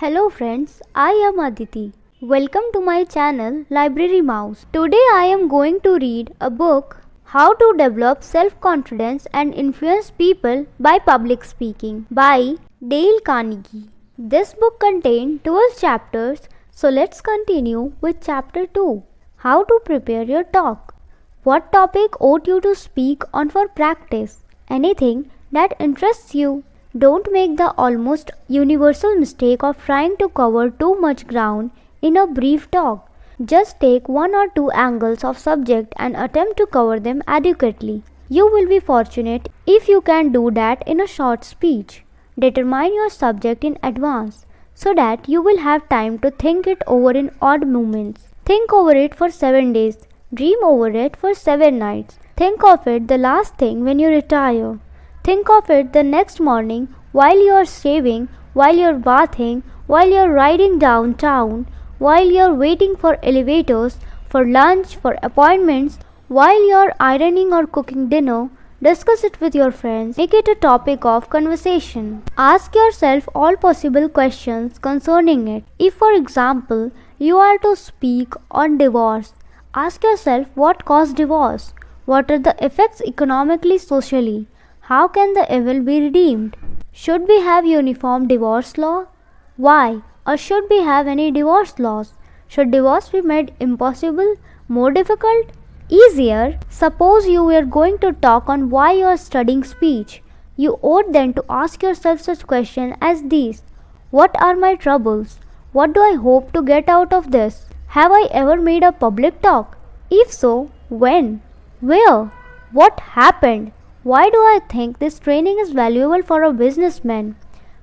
Hello friends, I am Aditi. Welcome to my channel Library Mouse. Today I am going to read a book, How to Develop Self-Confidence and Influence People by Public Speaking by Dale Carnegie. This book contains 12 chapters, so let's continue with chapter 2. How to prepare your talk. What topic ought you to speak on for practice? Anything that interests you. Don't make the almost universal mistake of trying to cover too much ground in a brief talk. Just take one or two angles of subject and attempt to cover them adequately. You will be fortunate if you can do that in a short speech. Determine your subject in advance so that you will have time to think it over in odd moments. Think over it for 7 days. Dream over it for 7 nights. Think of it the last thing when you retire. Think of it the next morning while you are shaving, while you are bathing, while you are riding downtown, while you are waiting for elevators, for lunch, for appointments, while you are ironing or cooking dinner. Discuss it with your friends. Make it a topic of conversation. Ask yourself all possible questions concerning it. If, for example, you are to speak on divorce, ask yourself what caused divorce? What are the effects economically, socially? How can the evil be redeemed? Should we have uniform divorce law? Why? Or should we have any divorce laws? Should divorce be made impossible, more difficult, easier? Suppose you were going to talk on why you are studying speech. You ought then to ask yourself such questions as these. What are my troubles? What do I hope to get out of this? Have I ever made a public talk? If so, when? Where? What happened? Why do I think this training is valuable for a businessman?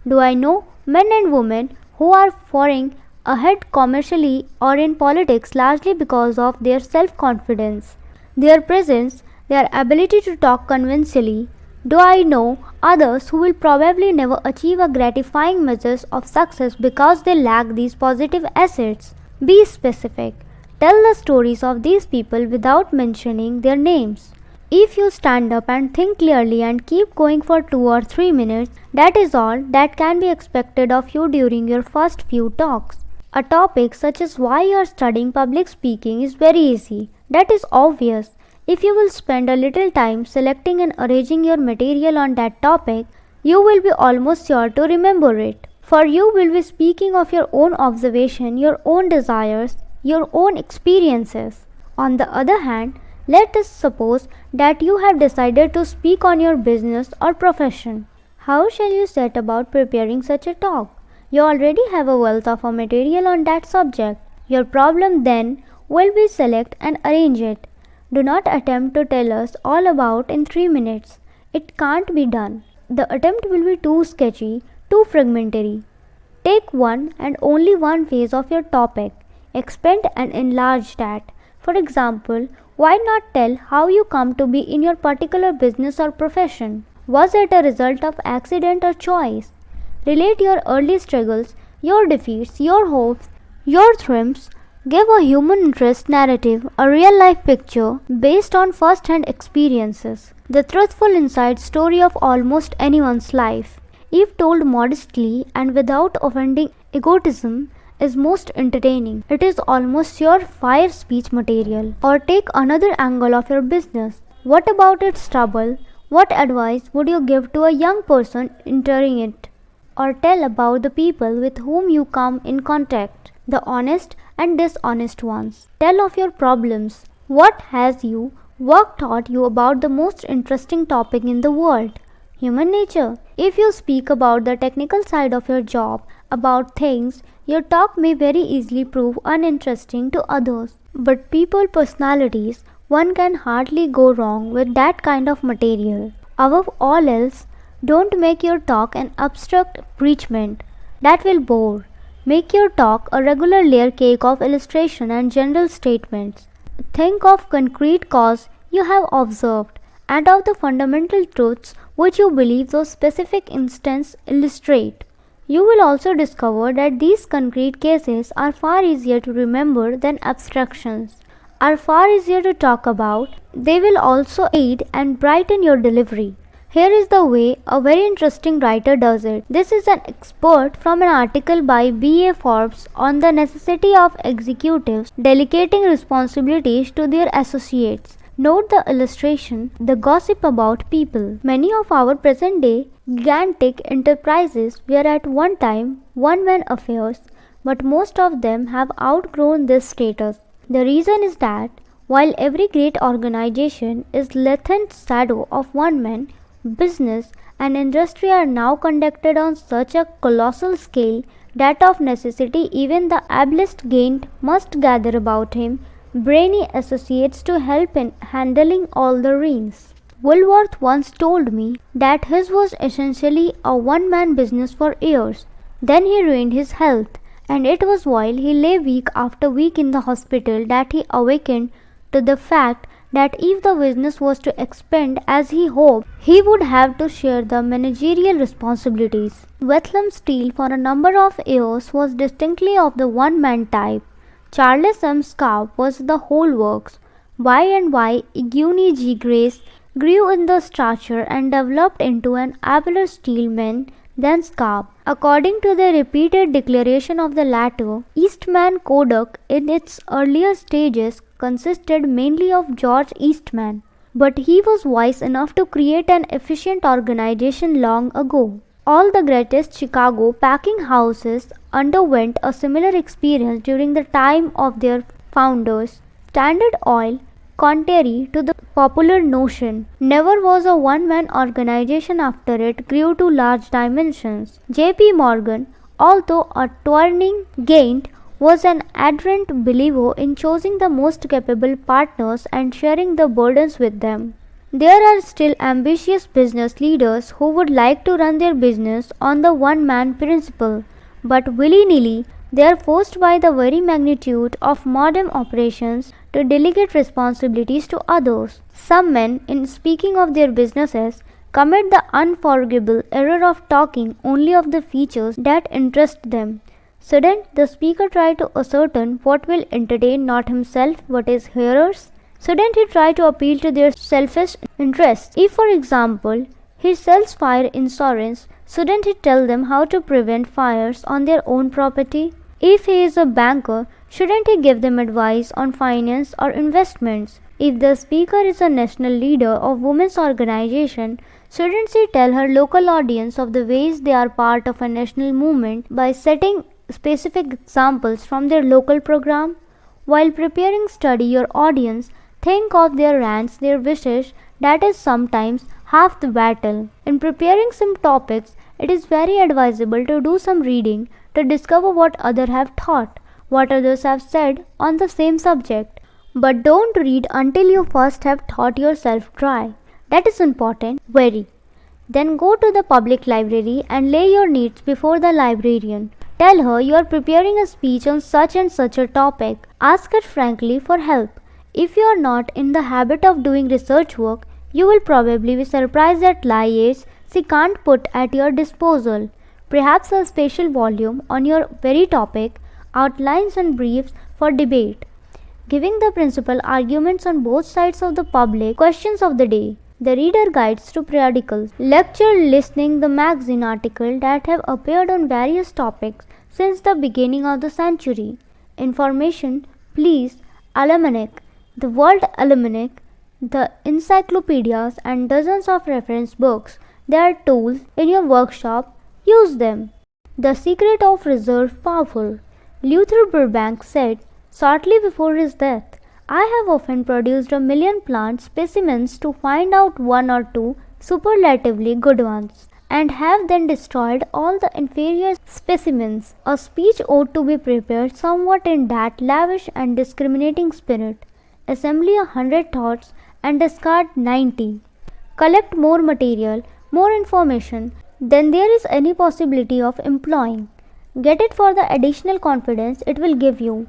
Do I know men and women who are forging ahead commercially or in politics largely because of their self-confidence, their presence, their ability to talk convincingly? Do I know others who will probably never achieve a gratifying measure of success because they lack these positive assets? Be specific. Tell the stories of these people without mentioning their names. If you stand up and think clearly and keep going for 2 or 3 minutes, that is all that can be expected of you during your first few talks. A topic such as why you are studying public speaking is very easy. That is obvious. If you will spend a little time selecting and arranging your material on that topic, you will be almost sure to remember it. For you will be speaking of your own observation, your own desires, your own experiences. On the other hand, let us suppose that you have decided to speak on your business or profession. How shall you set about preparing such a talk? You already have a wealth of material on that subject. Your problem then will be select and arrange it. Do not attempt to tell us all about in 3 minutes. It can't be done. The attempt will be too sketchy, too fragmentary. Take one and only one phase of your topic. Expand and enlarge that. For example, why not tell how you come to be in your particular business or profession? Was it a result of accident or choice? Relate your early struggles, your defeats, your hopes, your triumphs. Give a human interest narrative, a real-life picture based on first-hand experiences. The truthful inside story of almost anyone's life, if told modestly and without offending egotism, is most entertaining. It is almost your fire speech material. Or take another angle of your business. What about its trouble? What advice would you give to a young person entering it? Or tell about the people with whom you come in contact, the honest and dishonest ones. Tell of your problems. What has your work taught you about the most interesting topic in the world? Human nature. If you speak about the technical side of your job, about things, your talk may very easily prove uninteresting to others. But people personalities, one can hardly go wrong with that kind of material. Above all else, don't make your talk an abstract preachment. That will bore. Make your talk a regular layer cake of illustration and general statements. Think of concrete cause you have observed and of the fundamental truths which you believe those specific instances illustrate. You will also discover that these concrete cases are far easier to remember than abstractions, are far easier to talk about. They will also aid and brighten your delivery. Here is the way a very interesting writer does it. This is an expert from an article by B.A. Forbes on the necessity of executives delegating responsibilities to their associates. Note the illustration, the gossip about people. Many of our present day gigantic enterprises were at one time one-man affairs, but most of them have outgrown this status. The reason is that while every great organization is latent shadow of one man, business and industry are now conducted on such a colossal scale that of necessity even the ablest gained must gather about him brainy associates to help in handling all the reins. Woolworth once told me that his was essentially a one-man business for years. Then he ruined his health, and it was while he lay week after week in the hospital that he awakened to the fact that if the business was to expand as he hoped, he would have to share the managerial responsibilities. Wethlam Steele for a number of years was distinctly of the one-man type. Charles M. Scarp was the whole works. By and by, Eugene G. Grace grew in the stature and developed into an abler steelman than Scarp. According to the repeated declaration of the latter, Eastman Kodak in its earlier stages consisted mainly of George Eastman, but he was wise enough to create an efficient organization long ago. All the greatest Chicago packing houses underwent a similar experience during the time of their founders. Standard Oil, contrary to the popular notion, never was a one-man organization after it grew to large dimensions. J.P. Morgan, although a turning gained, was an ardent believer in choosing the most capable partners and sharing the burdens with them. There are still ambitious business leaders who would like to run their business on the one-man principle, but willy-nilly they are forced by the very magnitude of modern operations to delegate responsibilities to others. Some men, in speaking of their businesses, commit the unforgivable error of talking only of the features that interest them. Shouldn't the speaker try to ascertain what will entertain not himself but his hearers? Shouldn't he try to appeal to their selfish interests? If, for example, he sells fire insurance, shouldn't he tell them how to prevent fires on their own property? If he is a banker, shouldn't he give them advice on finance or investments? If the speaker is a national leader of women's organization, shouldn't she tell her local audience of the ways they are part of a national movement by setting specific examples from their local program? While preparing study your audience, think of their rants, their wishes. That is sometimes half the battle. In preparing some topics, it is very advisable to do some reading to discover what others have thought, what others have said on the same subject. But don't read until you first have thought yourself dry. That is important, very. Then go to the public library and lay your needs before the librarian. Tell her you are preparing a speech on such and such a topic. Ask her frankly for help. If you are not in the habit of doing research work, you will probably be surprised at liaise she can't put at your disposal. Perhaps a special volume on your very topic, outlines and briefs for debate, giving the principal arguments on both sides of the public questions of the day. The reader guides to periodicals, lecture listening the magazine articles that have appeared on various topics since the beginning of the century. Information, please, almanac, the World Almanac, the encyclopedias and dozens of reference books. They are tools in your workshop. Use them. The secret of reserve powerful. Luther Burbank said shortly before his death, I have often produced 1,000,000 plant specimens to find out one or two superlatively good ones, and have then destroyed all the inferior specimens. A speech ought to be prepared somewhat in that lavish and discriminating spirit. Assemble 100 thoughts and discard 90. Collect more material, more information than there is any possibility of employing. Get it for the additional confidence it will give you,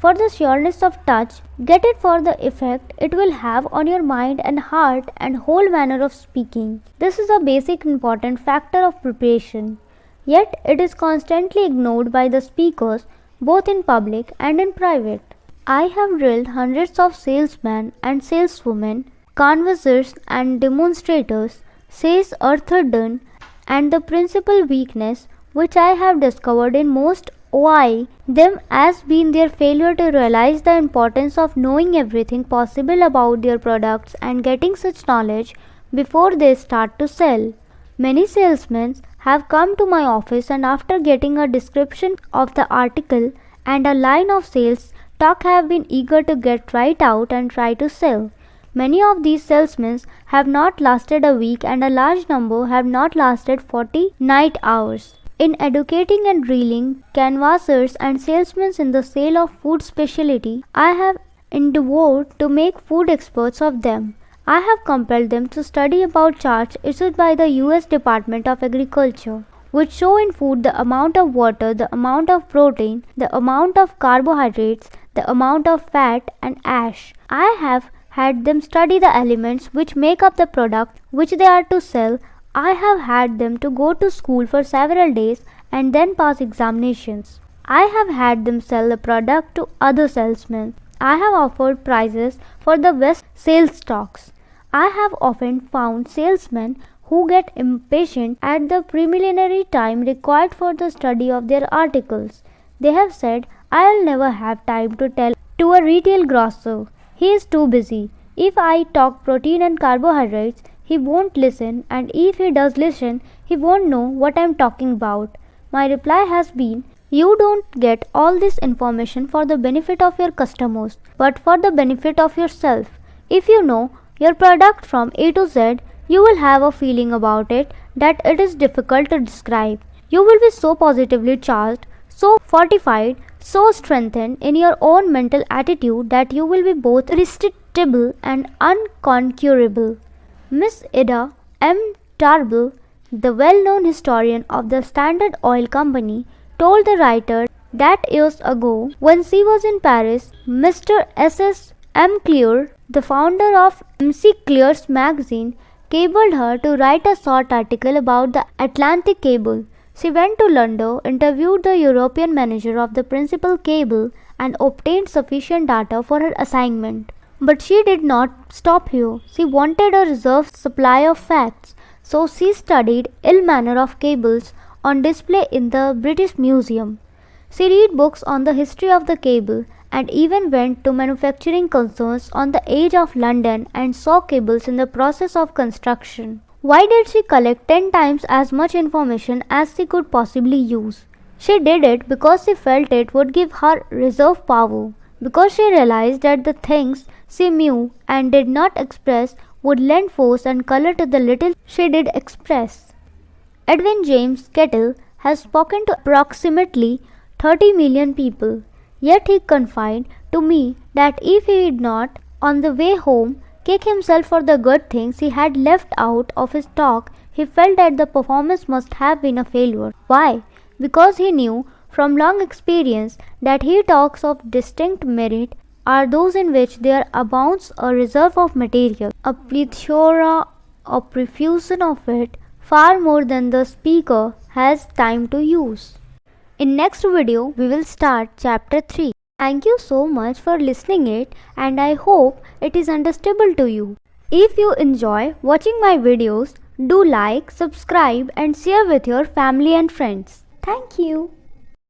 for the sureness of touch. Get it for the effect it will have on your mind and heart and whole manner of speaking. This is a basic important factor of preparation. Yet it is constantly ignored by the speakers both in public and in private. I have drilled hundreds of salesmen and saleswomen, canvassers and demonstrators, says Arthur Dunn, and the principal weakness which I have discovered in most OI them has been their failure to realize the importance of knowing everything possible about their products and getting such knowledge before they start to sell. Many salesmen have come to my office, and after getting a description of the article and a line of sales talk have been eager to get right out and try to sell. Many of these salesmen have not lasted a week, and a large number have not lasted 40 night hours. In educating and drilling canvassers and salesmen in the sale of food specialty, I have endeavored to make food experts of them. I have compelled them to study about charts issued by the US Department of Agriculture, which show in food the amount of water, the amount of protein, the amount of carbohydrates, the amount of fat and ash. I have had them study the elements which make up the product which they are to sell. I have had them to go to school for several days and then pass examinations. I have had them sell the product to other salesmen. I have offered prizes for the best sales talks. I have often found salesmen who get impatient at the preliminary time required for the study of their articles. They have said, "I'll never have time to tell to a retail grocer. He is too busy. If I talk protein and carbohydrates, he won't listen, and if he does listen, he won't know what I'm talking about." My reply has been, you don't get all this information for the benefit of your customers, but for the benefit of yourself. If you know your product from A to Z, you will have a feeling about it that it is difficult to describe. You will be so positively charged, so fortified, so strengthened in your own mental attitude that you will be both irresistible and unconquerable. Miss Ida M. Tarbell, the well-known historian of the Standard Oil Company, told the writer that years ago, when she was in Paris, Mr. S.S. M. Clear, the founder of M.C. Clear's magazine, cabled her to write a short article about the Atlantic cable. She went to London, interviewed the European manager of the principal cable, and obtained sufficient data for her assignment. But she did not stop here. She wanted a reserve supply of facts, so she studied all manner of cables on display in the British Museum. She read books on the history of the cable and even went to manufacturing concerns on the edge of London and saw cables in the process of construction. Why did she collect 10 times as much information as she could possibly use? She did it because she felt it would give her reserve power, because she realized that the things she knew and did not express would lend force and color to the little she did express. Edwin James Kettle has spoken to approximately 30 million people, yet he confided to me that if he did not, on the way home, kick himself for the good things he had left out of his talk, he felt that the performance must have been a failure. Why? Because he knew from long experience that he talks of distinct merit are those in which there abounds a reserve of material, a plethora or profusion of it, far more than the speaker has time to use. In next video, we will start chapter 3. Thank you so much for listening it, and I hope it is understandable to you. If you enjoy watching my videos, do like, subscribe and share with your family and friends. Thank you.